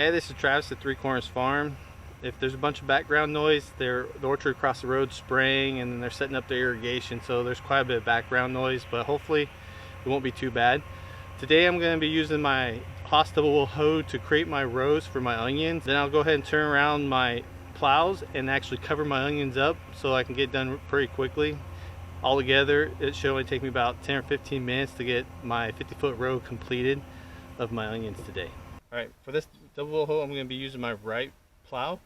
Hey, this is Travis at Three Corners Farm. If there's a bunch of background noise, the orchard across the road spraying and then they're setting up their irrigation, so there's quite a bit of background noise, but hopefully it won't be too bad. Today I'm going to be using my Hoss Double Wheel Hoe to create my rows for my onions. Then I'll go ahead and turn around my plows and actually cover my onions up so I can get done pretty quickly. Altogether, it should only take me about 10 or 15 minutes to get my 50-foot row completed of my onions today. Alright, for this double wheel hoe I'm going to be using my right plow,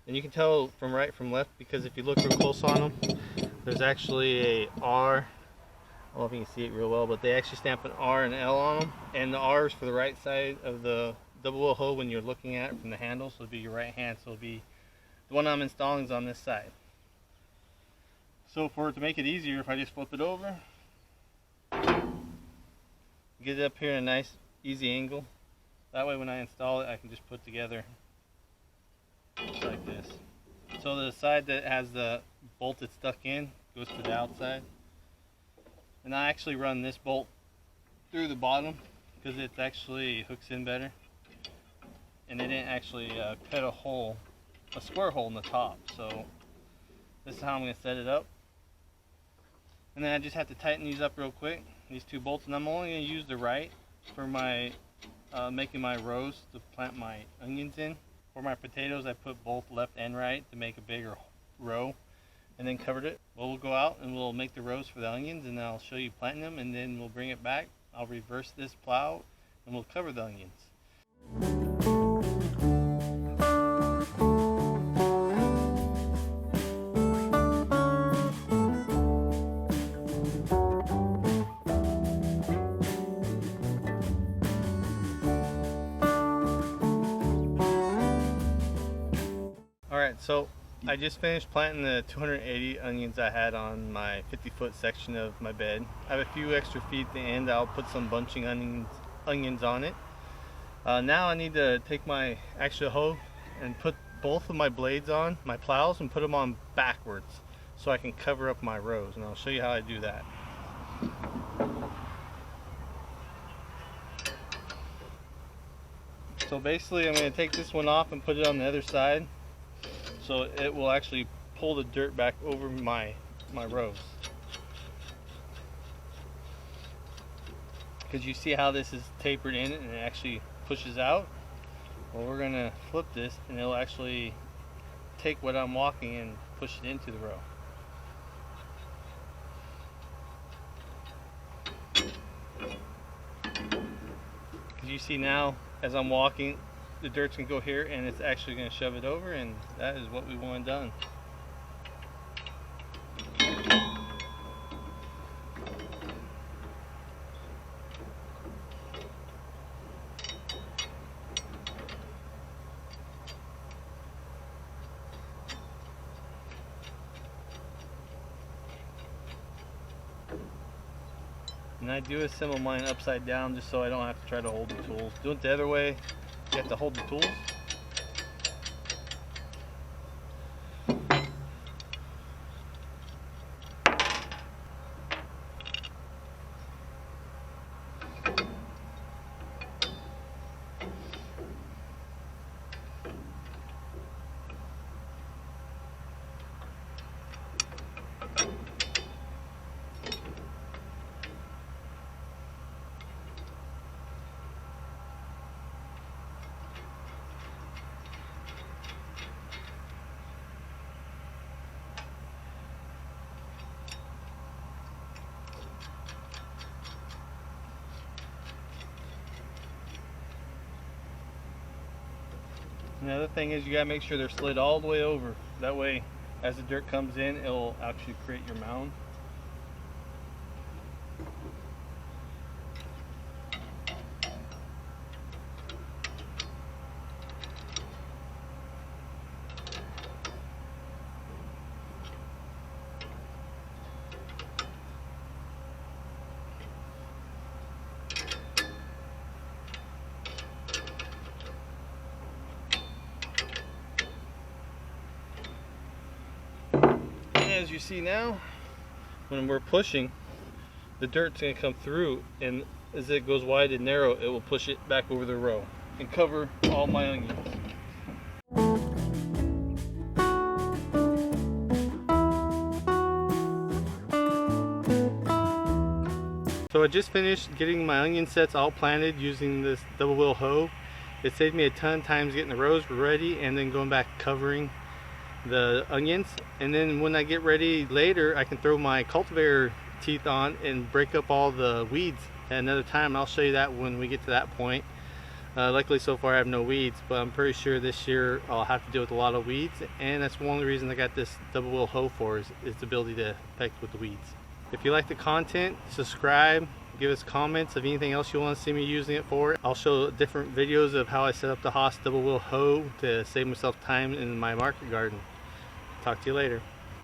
and you can tell from right from left because if you look real close on them, there's actually a R. I don't know if you can see it real well, but they actually stamp an R and an L on them, and the R is for the right side of the double wheel hoe when you're looking at it from the handle, so it'll be your right hand, so it'll be the one I'm installing is on this side. So for it to make it easier, if I just flip it over, get it up here in a nice easy angle. That way when I install it, I can just put together just like this. So the side that has the bolt that's stuck in goes to the outside. And I actually run this bolt through the bottom because it actually hooks in better. And it didn't actually cut a square hole in the top. So this is how I'm going to set it up. And then I just have to tighten these up real quick, these two bolts. And I'm only going to use the right for my making my rows to plant my onions in. For my potatoes, I put both left and right to make a bigger row, and then covered it. Well, we'll go out and we'll make the rows for the onions, and I'll show you planting them, and then we'll bring it back. I'll reverse this plow, and we'll cover the onions. Alright, so I just finished planting the 280 onions I had on my 50-foot section of my bed. I have a few extra feet at the end. I'll put some bunching onions on it. Now I need to take my actual hoe and put both of my blades on, my plows, and put them on backwards so I can cover up my rows, and I'll show you how I do that. So basically I'm going to take this one off and put it on the other side, so it will actually pull the dirt back over my rows. Because you see how this is tapered in and it actually pushes out? Well, we're going to flip this and it'll actually take what I'm walking and push it into the row. Because you see now, as I'm walking, the dirt's going to go here and it's actually going to shove it over, and that is what we want done. And I do assemble mine upside down just so I don't have to try to hold the tools. Do it the other way, you have to hold the tools. And the other thing is you gotta make sure they're slid all the way over. That way, as the dirt comes in, it'll actually create your mound. As you see now, when we're pushing, the dirt's going to come through, and as it goes wide and narrow, it will push it back over the row and cover all my onions. So I just finished getting my onion sets all planted using this double wheel hoe. It saved me a ton of times getting the rows ready and then going back covering the onions. And then when I get ready later, I can throw my cultivator teeth on and break up all the weeds at another time. I'll show you that when we get to that point. Luckily so far I have no weeds, but I'm pretty sure this year I'll have to deal with a lot of weeds, and that's one of the reasons I got this double wheel hoe for is the ability to affect with the weeds. If you like the content, subscribe, give us comments of anything else you want to see me using it for. I'll show different videos of how I set up the Hoss Double Wheel Hoe to save myself time in my market garden. Talk to you later.